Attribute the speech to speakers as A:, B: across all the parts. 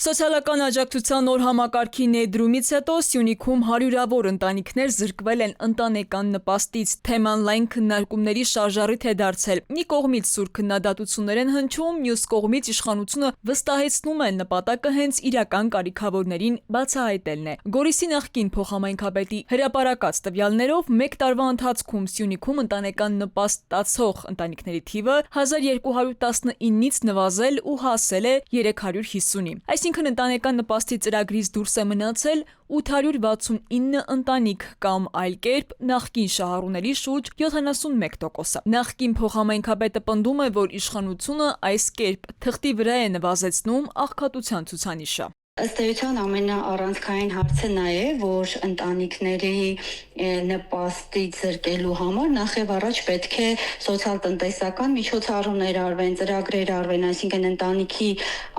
A: Սոցիալական աջակցության նոր համակարգի ներդրումից հետո Սյունիքում հարյուրավոր ընտանիքներ զրկվել են ընտանեկան նպաստից։ Թեման լայն քննարկումների շարժառիթ է դարձել։ Մի կողմից սուր քննադատություններ են հնչում, մյուս կողմից իշխանությունը վստահեցնում է նպատակը հենց իրական կարիքավորներին բացահայտելն է։ Գորիսի նախկին փոխհամայնքապետի հրապարակած տվյալներով մեկ տարվա ընթացքում Սյունիքում ընտանեկան նպաստ ստացող ընտանիքների թիվը 1219-ից նվազել ու հասել է 350-ի։ Այսինքն ընտանեկան նպաստի ծրագրից դուրս է մնացել 869 ընտանիք կամ այլ կերպ նախկին շահառուների շուրջ 71%-ը։ Նախկին փոխհամայնքապետը պնդում է, որ իշխանությունը այս կերպ թղթի վրա է նվազեցնում աղքատության ցուցանիշը։
B: Ըստ էության ամենաառանցքային հարցը նա է, որ ընտանիքների նպաստից զրկելու համար նախ եւ առաջ պետք է սոցիալ-տնտեսական միջոցառումներ արվեն, ծրագրեր արվեն, այսինքն ընտանիքի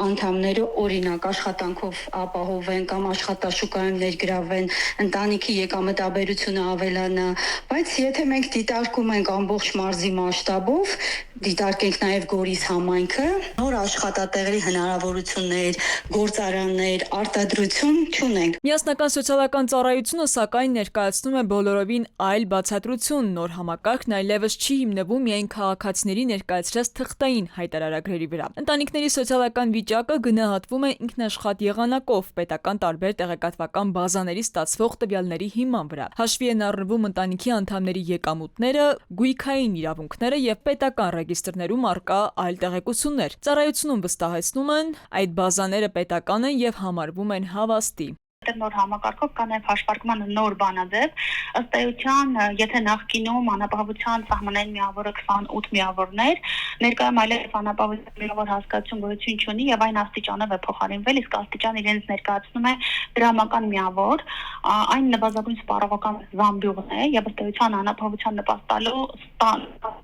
B: անդամները օրինակ աշխատանքով ապահովեն կամ աշխատաշուկայում ներգրավվեն, ընտանիքի եկամտաբերությունը ավելանա, բայց եթե մենք դիտարկում ենք ամբողջ մարզի մասշտաբով, դիտարկենք նաեւ Գորիս համայնքը, նոր աշխատատեղերի հնարավորություններ, գործարաններ, արտադրություն չունենք։
A: Միասնական սոցիալական ծառայությունը սակայն ներկայացնում է բոլորովին այլ բացատրություն։ Նոր համակարգն այլևս չի հիմնվում միայն քաղաքացիների ներկայացրած թղթային հայտարարագրերի վրա։ Ընտանիքների սոցիալական վիճակը գնահատվում է ինքնաշխատ եղանակով պետական տարբեր տեղեկատվական բազաների ստացվող տվյալների հիման վրա։ Հաշվի են առնվում ընտանիքի անդամների եկամուտները, գույքային իրավունքները եւ պետական ռեգիստրներում առկա այլ տեղեկություններ։ Ծառայությունում վստահեցնում են, այդ բազաները պետական են եւ համարվում են հավաստի։
C: Նոր համակարգով կա նաև հաշվարկման նոր բանաձև, ըստ էության, եթե նախկինում անապահովության սահմանային միավորը 28 միավորներ, ներկայում այլևս անապահովության միավոր հասկացություն գոյություն չունի եւ այն աստիճանով է փոխարինվել, իսկ աստիճան իրենց ներկայացնում է դրամական միավոր, այն նվազագույն սպառողական զամբյուղն է եւ ըստ էության անապահովության նպաստալու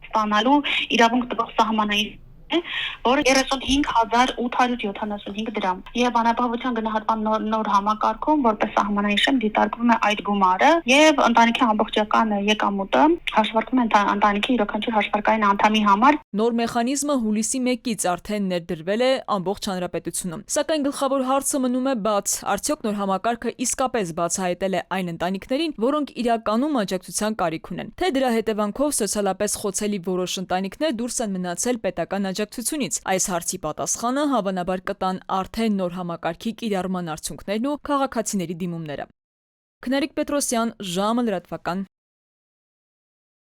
C: ստանալու իրավունք տվող սահմանային որը 35875 դրամ եւ անապահովության գնահատման նոր համակարգում որպես սահմանային շեմ դիտարկվում է այդ գումարը եւ ընտանիքի ամբողջական եկամուտը հաշվարկվում է ընտանիքի յուրաքանչյուր հաշվարկային անդամի համար։
A: Նոր մեխանիզմը հուլիսի 1-ից արդեն ներդրվել է ամբողջ հանրապետությունում։ Սակայն գլխավոր հարցը մնում է բաց. արդյոք նոր համակարգը իսկապես բացահայտել է այն ընտանիքներին, որոնք իրականում աջակցության կարիք ունեն, թե դրա հետևանքով սոցիալապես խոցելի որոշ ընտանիքներ դուրս են մնացել պետական աջակցությունից։ Այս հարցի պատասխանը հավանաբար կտան արդեն նոր համակարգի կիրառման արդյունքներն ու քաղաքացիների դիմումները։ Քնարիկ Պետրոսյան, ժամը լրատվական։